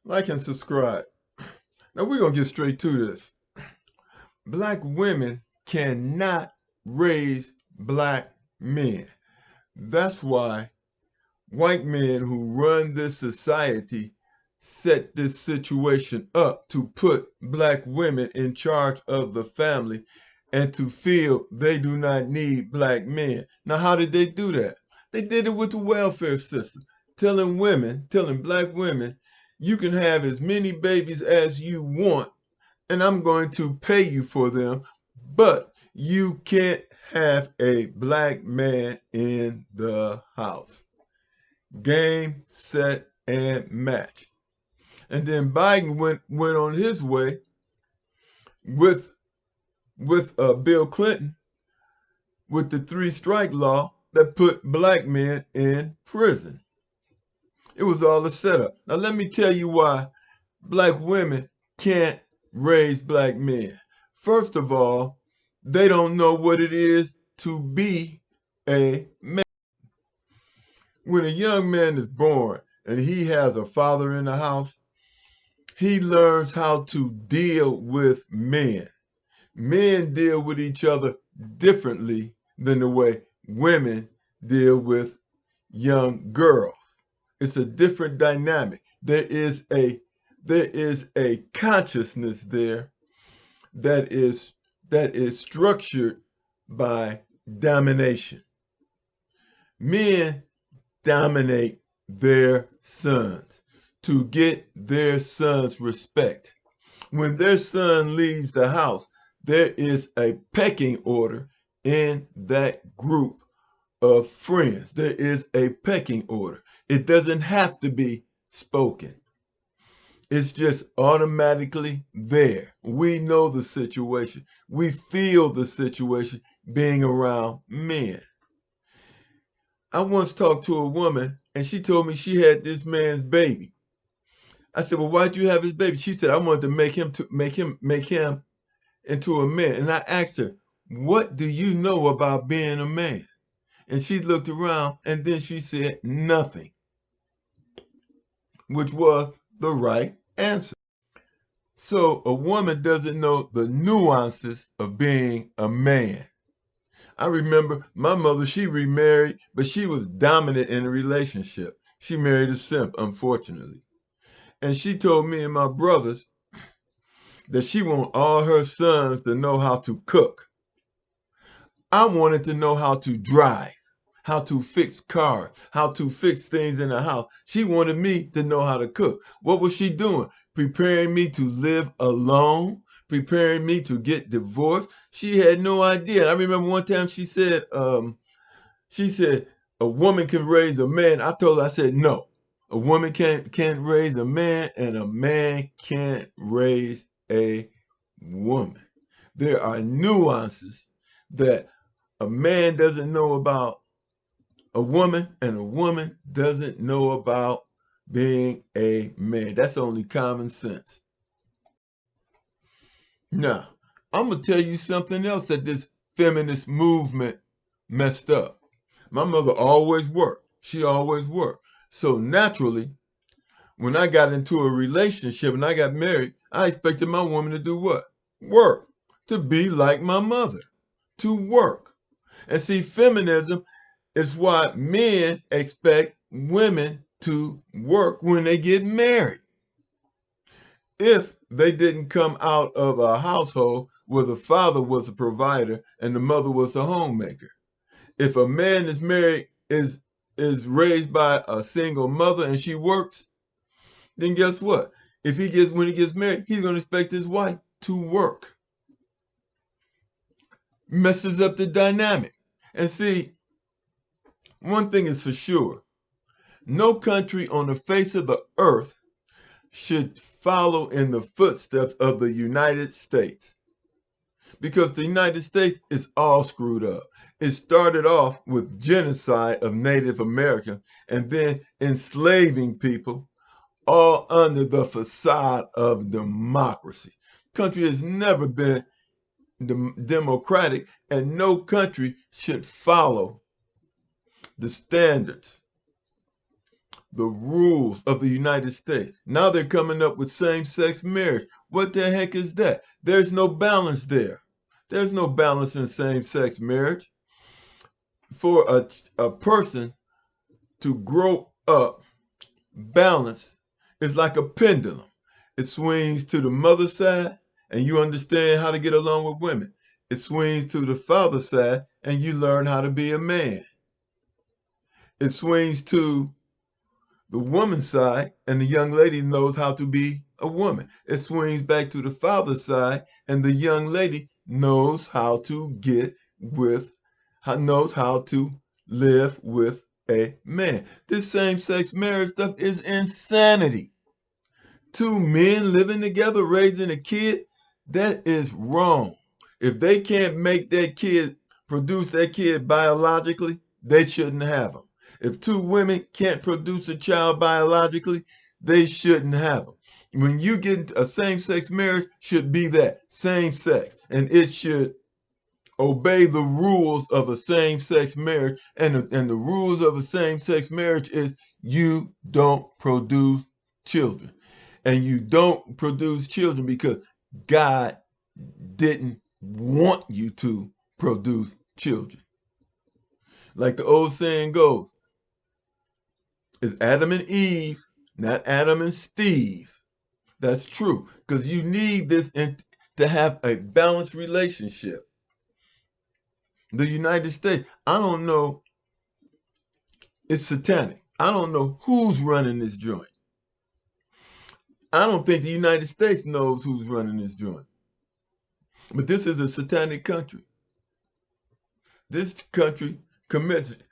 like and subscribe. Now we're going to get straight to this. Black women cannot raise black men. That's why white men who run this society set this situation up to put black women in charge of the family and to feel they do not need black men. Now, how did they do that? They did it with the welfare system, telling black women, you can have as many babies as you want, and I'm going to pay you for them, but you can't have a black man in the house. Game, set, and match. And then Biden went on his way with Bill Clinton with the three-strike law that put black men in prison. It was all a setup. Now let me tell you why black women can't raise black men. First of all, they don't know what it is to be a man. When a young man is born and he has a father in the house, he learns how to deal with men. Men deal with each other differently than the way women deal with young girls. It's a different dynamic. There is a consciousness there that is structured by domination. Men dominate their sons to get their sons' respect. When their son leaves the house, there is a pecking order in that group of friends. There is a pecking order. It doesn't have to be spoken. It's just automatically there. We know the situation. We feel the situation being around men. I once talked to a woman and she told me she had this man's baby. I said, well, why'd you have his baby? She said, I wanted to make him into a man. And I asked her, what do you know about being a man? And she looked around and then she said, nothing, which was the right answer. So a woman doesn't know the nuances of being a man. I remember my mother, she remarried, but she was dominant in a relationship. She married a simp, unfortunately. And she told me and my brothers that she wanted all her sons to know how to cook. I wanted to know how to drive, how to fix cars, how to fix things in the house. She wanted me to know how to cook. What was she doing? Preparing me to live alone, preparing me to get divorced. She had no idea. I remember one time she said, a woman can raise a man. I told her, I said, no, a woman can't raise a man and a man can't raise a woman. There are nuances that a man doesn't know about a woman and a woman doesn't know about being a man. That's only common sense. Now, I'm going to tell you something else that this feminist movement messed up. My mother always worked. She always worked. So naturally, when I got into a relationship and I got married, I expected my woman to do what? Work. To be like my mother. To work. And see, feminism is why men expect women to work when they get married. If they didn't come out of a household where the father was the provider and the mother was the homemaker. If a man is married, is raised by a single mother and she works, then guess what? When he gets married, he's going to expect his wife to work. Messes up the dynamic. And see, one thing is for sure. No country on the face of the earth should follow in the footsteps of the United States. Because the United States is all screwed up. It started off with genocide of Native Americans and then enslaving people, all under the facade of democracy. Country has never been democratic, and no country should follow the standards the rules of the United States. Now they're coming up with same-sex marriage. What the heck is that? There's no balance there. There's no balance in same-sex marriage. For a person to grow up balanced is like a pendulum. It swings to the mother side, and you understand how to get along with women. It swings to the father side, and you learn how to be a man. It swings to the woman's side, and the young lady knows how to be a woman. It swings back to the father's side, and the young lady knows how to knows how to live with a man. This same-sex marriage stuff is insanity. Two men living together, raising a kid, that is wrong. If they can't make that kid, produce that kid biologically, they shouldn't have them. If two women can't produce a child biologically, they shouldn't have them. When you get into a same-sex marriage, should be that, same sex. And it should obey the rules of a same-sex marriage. And the rules of a same-sex marriage is you don't produce children. And you don't produce children because God didn't want you to produce children. Like the old saying goes, it's Adam and Eve, not Adam and Steve. That's true, because you need this to have a balanced relationship. The United States, I don't know, it's satanic. I don't know who's running this joint. I don't think the United States knows who's running this joint. But this is a satanic country. This country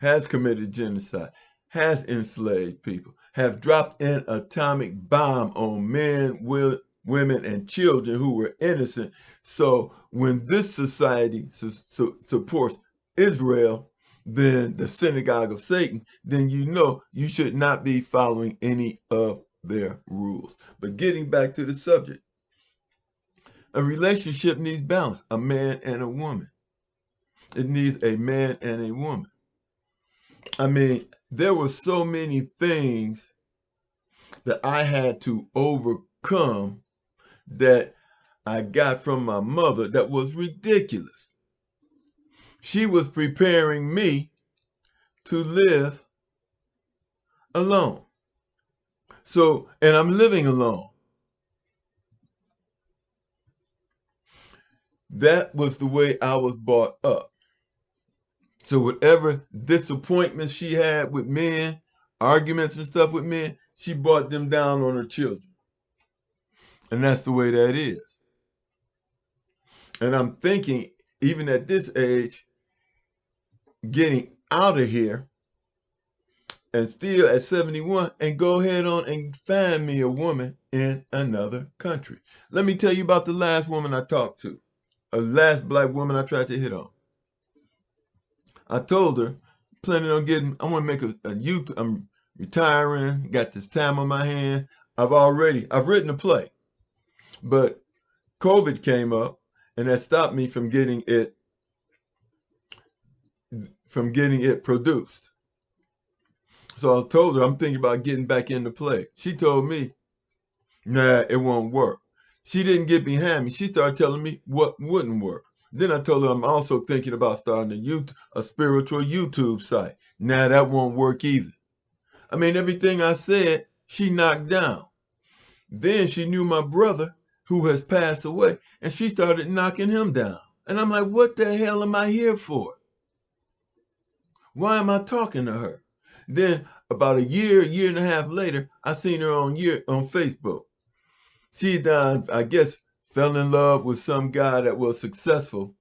has committed genocide, has enslaved people, have dropped an atomic bomb on men, women, and children who were innocent. So when this society supports Israel, then the synagogue of Satan, then you know you should not be following any of their rules. But getting back to the subject, a relationship needs balance, a man and a woman. It needs a man and a woman. I mean, there were so many things that I had to overcome that I got from my mother that was ridiculous. She was preparing me to live alone. So, and I'm living alone. That was the way I was brought up. So whatever disappointments she had with men, arguments and stuff with men, she brought them down on her children. And that's the way that is. And I'm thinking, even at this age, getting out of here and still at 71 and go ahead on and find me a woman in another country. Let me tell you about the last woman I talked to, a last black woman I tried to hit on. I told her, planning on I want to make a youth, I'm retiring, got this time on my hand. I've written a play, but COVID came up and that stopped me from getting it produced. So I told her I'm thinking about getting back into play. She told me, nah, it won't work. She didn't get behind me. She started telling me what wouldn't work. Then I told her I'm also thinking about starting a spiritual YouTube site. Nah, that won't work either. I mean, everything I said, she knocked down. Then she knew my brother who has passed away, and she started knocking him down. And I'm like, what the hell am I here for? Why am I talking to her? Then about a year and a half later, I seen her on Facebook. She done, I guess, fell in love with some guy that was successful,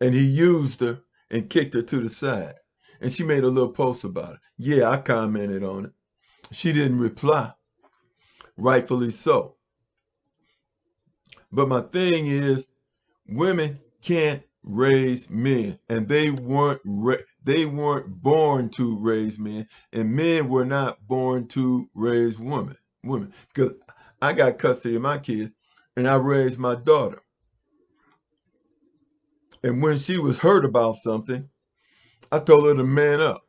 and he used her and kicked her to the side. And she made a little post about it. Yeah, I commented on it. She didn't reply, rightfully so. But my thing is, women can't raise men, and they weren't born to raise men, and men were not born to raise women. Because I got custody of my kids, and I raised my daughter. And when she was hurt about something, I told her to man up.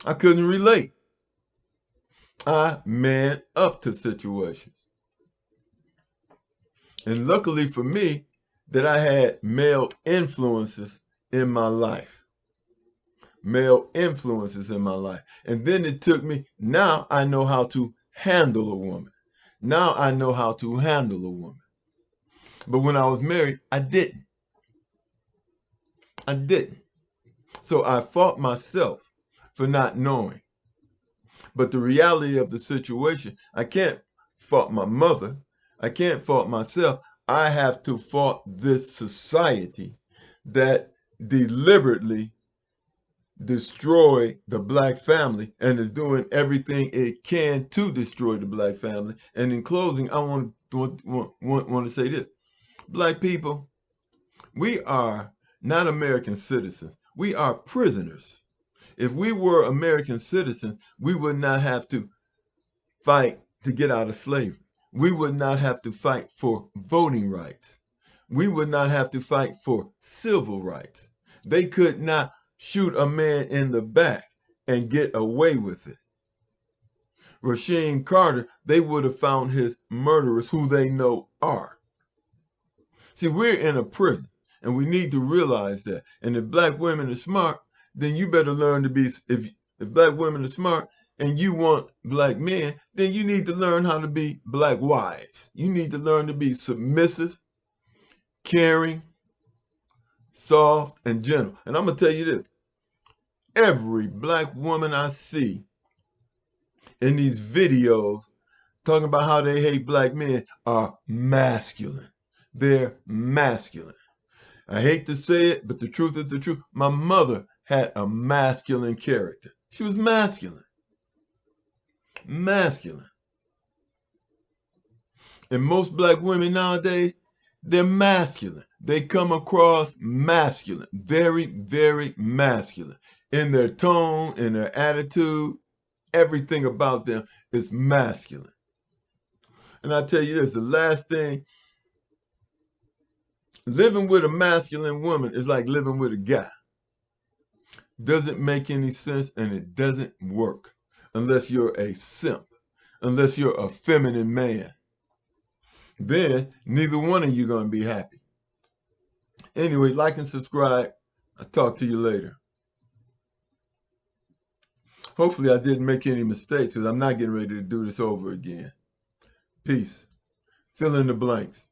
I couldn't relate. I man up to situations. And luckily for me, that I had male influences in my life. Male influences in my life. And then it took me, now I know how to handle a woman. Now I know how to handle a woman. But when I was married, I didn't. I didn't. So I fought myself for not knowing. But the reality of the situation, I can't fault my mother. I can't fault myself. I have to fault this society that deliberately destroy the black family and is doing everything it can to destroy the black family. And in closing, I want to say this. Black people, we are not American citizens. We are prisoners. If we were American citizens, we would not have to fight to get out of slavery. We would not have to fight for voting rights. We would not have to fight for civil rights. They could not shoot a man in the back and get away with it. Rasheem Carter, they would have found his murderers who they know are. See, we're in a prison, and we need to realize that. And if black women are smart, then you better learn to be, if black women are smart and you want black men, then you need to learn how to be black wives. You need to learn to be submissive, caring, soft, and gentle. And I'm going to tell you this. Every black woman I see in these videos talking about how they hate black men are masculine. They're masculine. I hate to say it, but the truth is the truth. My mother had a masculine character. She was masculine. Masculine. And most black women nowadays, they're masculine. They come across masculine. Very, very masculine. In their tone, in their attitude, everything about them is masculine. And I tell you this, the last thing, living with a masculine woman is like living with a guy. Doesn't make any sense and it doesn't work unless you're a simp, unless you're a feminine man. Then neither one of you going to be happy. Anyway, like and subscribe. I'll talk to you later. Hopefully I didn't make any mistakes because I'm not getting ready to do this over again. Peace. Fill in the blanks.